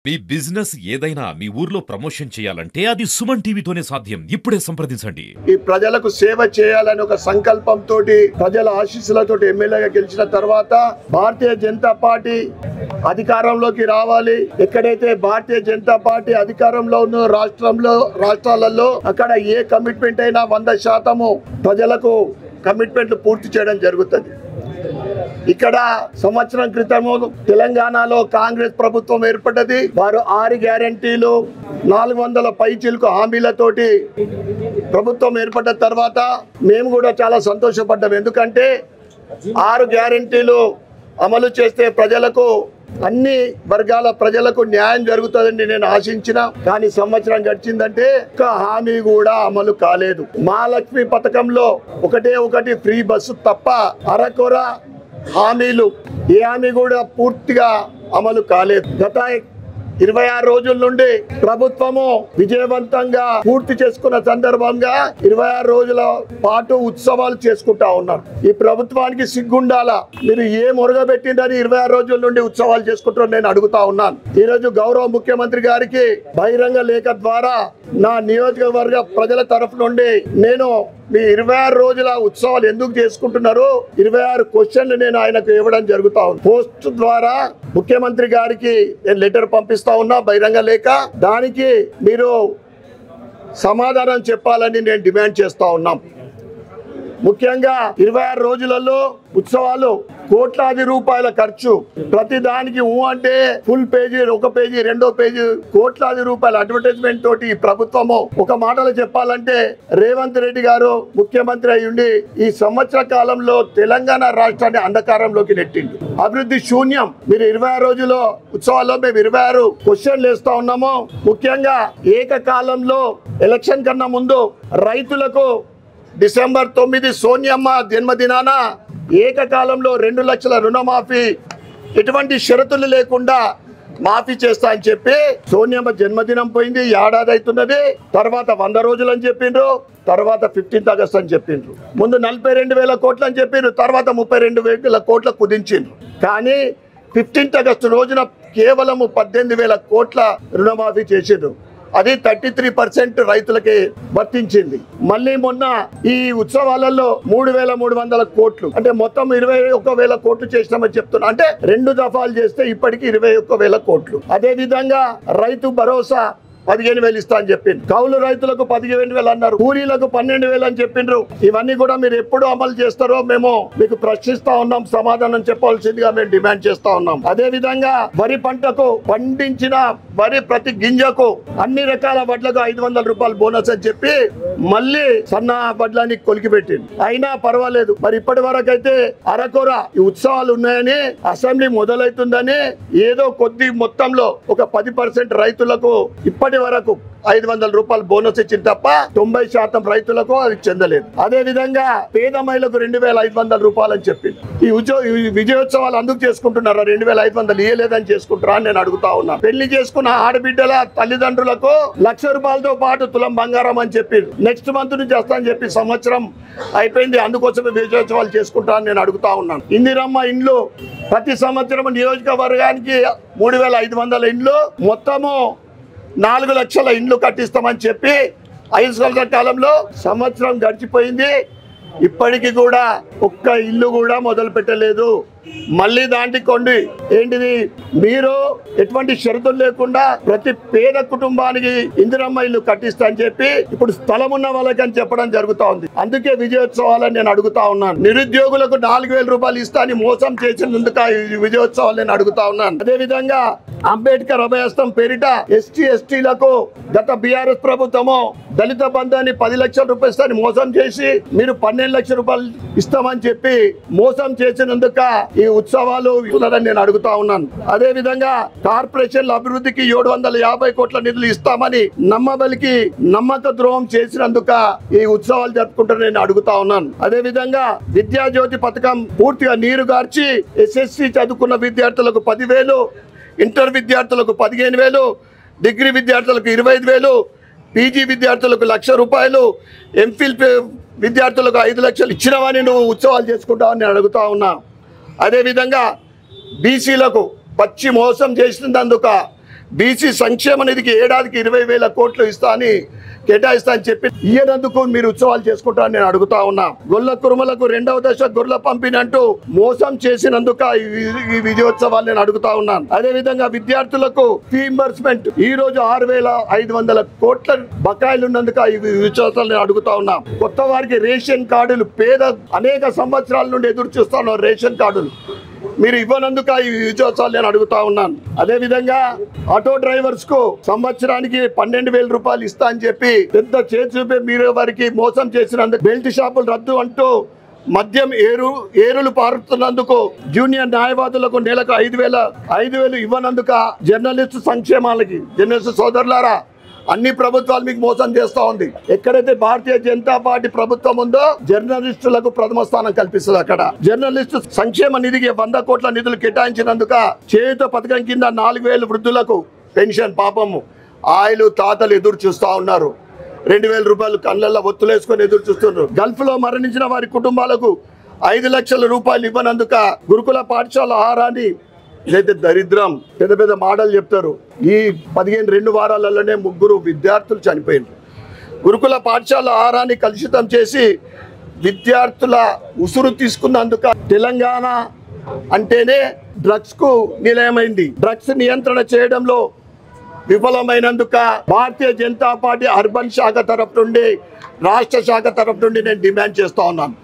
మీ business ఏదైనా మీ ఊర్లో promotion చేయాలంటే అది సుమన్ టీవీతోనే సాధ్యం. ఇప్పుడే సంప్రదించండి. ఈ ప్రజలకు సేవ చేయాలని ఒక సంకల్పంతో ప్రజల ఆశీస్సులతో ఎమ్మెల్యేగా గెలిచిన తర్వాత భారతీయ జనతా పార్టీ అధికారంలోకి రావాలి. ఎక్కడైతే భారతీయ జనతా పార్టీ అధికారంలో ఉన్న రాష్ట్రాలలో అక్కడ ఏ కమిట్మెంట్ అయినా 100% ప్రజలకు కమిట్మెంట్లు పూర్తి చేయడం జరుగుతుంది. ఇక్కడ సంవత్సరం క్రితము తెలంగాణలో కాంగ్రెస్ ప్రభుత్వం ఏర్పడ్డది. వారు 6 గ్యారంటీలు 400 పైచిలకు హామీలతోటి ప్రభుత్వం ఏర్పడ్డ తర్వాత మేము కూడా చాలా సంతోషపడ్డాం. ఎందుకంటే 6 గ్యారంటీలు అమలు చేస్తే ప్రజలకు అన్ని వర్గాల ప్రజలకు న్యాయం జరుగుతుందని నేను ఆశించిన. కానీ సంవత్సరం గడిచిందంటే ఒక్క హామీ కూడా అమలు కాలేదు. మహాలక్ష్మి పథకంలో ఒకటి ఫ్రీ బస్సు తప్ప అరకొర హామీలు ఏ హామీ కూడా పూర్తిగా అమలు కాలేదు. గత 26 రోజుల నుండి ప్రభుత్వము విజయవంతంగా పూర్తి చేసుకున్న సందర్భంగా 26 రోజుల పాటు ఉత్సవాలు చేసుకుంటా ఉన్నారు. ఈ ప్రభుత్వానికి సిగ్గుండాలా? మీరు ఏ మొరగబెట్టిందని 26 రోజుల నుండి ఉత్సవాలు చేసుకుంటారని నేను అడుగుతా ఉన్నాను. ఈ రోజు గౌరవ ముఖ్యమంత్రి గారికి బహిరంగ లేఖ ద్వారా నా నియోజకవర్గ ప్రజల తరఫు నుండి నేను మీ 26 రోజుల ఉత్సవాలు ఎందుకు చేసుకుంటున్నారు 26 క్వశ్చన్లు నేను ఆయనకు ఇవ్వడం జరుగుతా ఉంది. పోస్ట్ ద్వారా ముఖ్యమంత్రి గారికి నేను లెటర్ పంపిస్తా ఉన్నా, బహిరంగ లేఖ. దానికి మీరు సమాధానం చెప్పాలని నేను డిమాండ్ చేస్తా ఉన్నాం. ముఖ్యంగా 26 రోజులలో ఉత్సవాలు కోట్లాది రూపాయల ఖర్చు. ప్రతి దానికి అంటే ఫుల్ పేజీ, 1 పేజీ, 2వ పేజీ, కోట్లాది రూపాయల అడ్వర్టైజ్మెంట్ తోటి ప్రభుత్వము ఒక మాటలో చెప్పాలంటే రేవంత్ రెడ్డి గారు ముఖ్యమంత్రి అయ్యుండి ఈ సంవత్సర కాలంలో తెలంగాణ రాష్ట్రాన్ని అంధకారంలోకి నెట్టింది. అభివృద్ధి శూన్యం. మీరు 26 రోజుల్లో ఉత్సవాల్లో మేము 26 క్వశ్చన్లు వేస్తా ఉన్నాము. ముఖ్యంగా ఏకకాలంలో ఎలక్షన్ కన్నా ముందు రైతులకు డిసెంబర్ 9 సోనియమ్మ జన్మదినాన ఏకకాలంలో 2 లక్షల రుణమాఫీ ఎటువంటి షరతులు లేకుండా మాఫీ చేస్తా అని చెప్పి సోనియమ్మ జన్మదినం పోయింది, ఏడాది అవుతున్నది. తర్వాత 100 రోజులు అని చెప్పిండ్రు, తర్వాత 15th ఆగస్ట్ అని చెప్పిండ్రు. ముందు 42,000 కోట్లు అని చెప్పిండ్రు, తర్వాత 32,000 కోట్ల కుదించిండ్రు. కానీ 15th ఆగస్టు రోజున కేవలం 18,000 కోట్ల రుణమాఫీ చేసిండ్రు. అది 33% రైతులకి వర్తించింది. మళ్ళీ మొన్న ఈ ఉత్సవాలలో 3,300 కోట్లు అంటే మొత్తం 21,000 కోట్లు చేసినామని చెప్తున్నా. అంటే 2 దఫాలు చేస్తే ఇప్పటికి 21,000 కోట్లు. అదే విధంగా రైతు భరోసా 15,000 ఇస్తా అని చెప్పిండ్రు. కౌలు రైతులకు 15,000 అన్నారు, కూలీలకు 12,000 అని చెప్పిండ్రు. ఇవన్నీ కూడా మీరు ఎప్పుడు అమలు చేస్తారో మేము మీకు ప్రశ్నిస్తా ఉన్నాం. సమాధానం చెప్పాల్సిందిగా మేము డిమాండ్ చేస్తా ఉన్నాం. అదే విధంగా వరి పంటకు పండించిన వరి ప్రతి గింజకు అన్ని రకాల వడ్లకు 500 రూపాయలు బోనస్ అని చెప్పి మళ్ళీ సన్న వడ్లని కొలికిపెట్టింది. అయినా పర్వాలేదు. మరి ఇప్పటి వరకు అయితే అరకొర ఈ ఉత్సవాలు ఉన్నాయని, అసెంబ్లీ మొదలవుతుందని ఏదో కొద్ది మొత్తంలో ఒక 10% రైతులకు ఇప్పటి వరకు 500 రూపాయలు బోనస్ ఇచ్చింది తప్ప 90% రైతులకు అది చెందలేదు. అదే విధంగా పేద మహిళలకు 2,500 రూపాయలు అని చెప్పింది. ఈ విజయోత్సవాలు అందుకు చేసుకుంటున్నారా? 2,500 ఇయ్యలేదని చేసుకుంటారా అని నేను అడుగుతా ఉన్నా. పెళ్లి చేసుకున్న ఆడబిడ్డల తల్లిదండ్రులకు 1,00,000 రూపాయలతో పాటు తులం బంగారం అని చెప్పింది. నెక్స్ట్ మంత్ నుంచి వస్తా అని చెప్పి సంవత్సరం అయిపోయింది. అందుకోసమే విజయోత్సవాలు చేసుకుంటా అని నేను అడుగుతా ఉన్నాను. ఇందిరమ్మ ఇండ్లు ప్రతి సంవత్సరం నియోజకవర్గానికి 3,500 ఇండ్లు, మొత్తము 4 లక్షల ఇండ్లు కట్టిస్తామని చెప్పి 5 సంవత్సరాల కాలంలో సంవత్సరం గడిచిపోయింది. ఇప్పటికీ కూడా ఒక్క ఇల్లు కూడా మొదలు పెట్టలేదు. మళ్ళీ దాంట్లోండి ఏంటిది, మీరు ఎటువంటి షరతులు లేకుండా ప్రతి పేద కుటుంబానికి ఇందిరమ్మ ఇల్లు కట్టిస్తా అని చెప్పి ఇప్పుడు స్థలం ఉన్న వాళ్ళకి అని చెప్పడం జరుగుతా ఉంది. అందుకే విజయోత్సవాలని నేను అడుగుతా ఉన్నాను. నిరుద్యోగులకు 4,000 రూపాయలు ఇస్తా అని మోసం చేసినందుకు విజయోత్సవాలు నేను అడుగుతా ఉన్నాను. అదే విధంగా అంబేద్కర్ అభయహస్తం పేరిట ఎస్టీలకు గత బీఆర్ఎస్ ప్రభుత్వము దళిత బంధాన్ని 10 లక్షల రూపాయలు ఇస్తాని మోసం చేసి మీరు 12 లక్షల రూపాయలు ఇస్తామని చెప్పి మోసం చేసినందుకు ఈ ఉత్సవాలు ఇస్తున్నారని నేను అడుగుతా ఉన్నాను. అదే విధంగా కార్పొరేషన్ల అభివృద్ధికి 750 కోట్ల నిధులు ఇస్తామని నమ్మబలికి నమ్మక ద్రోహం చేసినందుకు ఈ ఉత్సవాలు జరుపుకుంటారని నేను అడుగుతా ఉన్నాను. అదే విధంగా విద్యాజ్యోతి పథకం పూర్తిగా నీరు గార్చి ఎస్ఎస్సి చదువుకున్న విద్యార్థులకు 10,000, ఇంటర్ విద్యార్థులకు 15,000, డిగ్రీ విద్యార్థులకు 25,000, పీజీ విద్యార్థులకు 1,00,000 రూపాయలు, ఎంఫిల్ విద్యార్థులకు 5 లక్షలు ఇచ్చినవని నువ్వు ఉత్సవాలు చేసుకుంటావని నేను అడుగుతా ఉన్నా. అదేవిధంగా బీసీలకు పచ్చి మోసం చేసినందుకు బీసీ సంక్షేమ నిధికి ఏడాదికి 20,000 కోట్లు కేటాయిస్తా అని చెప్పి ఇయ్యనందుకు మీరు ఉత్సవాలు చేసుకుంటారని నేను అడుగుతా ఉన్నా. గొల్ల కురుమలకు 2వ దశ గొర్రెల పంపిణీ అంటూ మోసం చేసినందుక ఈ విజయోత్సవాలు నేను అడుగుతా ఉన్నాను. అదే విధంగా విద్యార్థులకు ఫీ రింబర్స్మెంట్ ఈ రోజు 6,500 కోట్ల బకాయిలు ఉన్నందుక ఈ విజయోత్సవాలు నేను అడుగుతా ఉన్నా. కొత్త వారికి రేషన్ కార్డులు పేద అనేక సంవత్సరాల నుండి ఎదురు చూస్తా ఉన్నారు రేషన్ కార్డులు మీరు ఇవ్వనందుక ఈ విజయోత్సవాలు నేను అడుగుతా ఉన్నాను. అదే విధంగా ఆటో డ్రైవర్స్ కు సంవత్సరానికి 12,000 రూపాయలు ఇస్తా అని చెప్పి పెద్ద చేతి చూపే మీరు వారికి మోసం చేసినందుకు బెల్ట్ షాపులు రద్దు అంటూ మద్యం ఏరులు పారుతున్నందుకు జూనియర్ న్యాయవాదులకు నెలకు 5,000 ఇవ్వనందుక జర్నలిస్టు సంక్షేమాలకి జర్నలిస్టు సోదరులారా అన్ని ప్రభుత్వాలు మీకు మోసం చేస్తూ ఉంది. ఎక్కడైతే భారతీయ జనతా పార్టీ ప్రభుత్వం ఉందో జర్నలిస్టులకు ప్రథమ స్థానం కల్పిస్తుంది. అక్కడ జర్నలిస్టు సంక్షేమ నిధికి 100 కోట్ల నిధులు కేటాయించినందుక చేయుత పథకం కింద 4,000 వృద్ధులకు పెన్షన్ పాపము ఆయిలు తాతలు ఎదురు చూస్తూ ఉన్నారు. 2,000 రూపాయలు కళ్ళల్లో ఒత్తులేసుకొని ఎదురు చూస్తున్నారు. గల్ఫ్ లో మరణించిన వారి కుటుంబాలకు 5 లక్షల రూపాయలు ఇవ్వనందుక గురుకుల పాఠశాల ఆహారాన్ని ఇదైతే దరిద్రం. పెద్ద మాటలు చెప్తారు. ఈ 2 వారాలలోనే 3 విద్యార్థులు చనిపోయినారు. గురుకుల పాఠశాల ఆహారాన్ని కలుషితం చేసి విద్యార్థుల ఉసురు తీసుకున్నందుక తెలంగాణ అంటేనే డ్రగ్స్ కు నిలయమైంది. డ్రగ్స్ నియంత్రణ చేయడంలో విఫలమైనందుక భారతీయ జనతా పార్టీ అర్బన్ శాఖ తరఫు నుండి రాష్ట్ర శాఖ తరఫు నుండి నేను డిమాండ్ చేస్తా ఉన్నాను.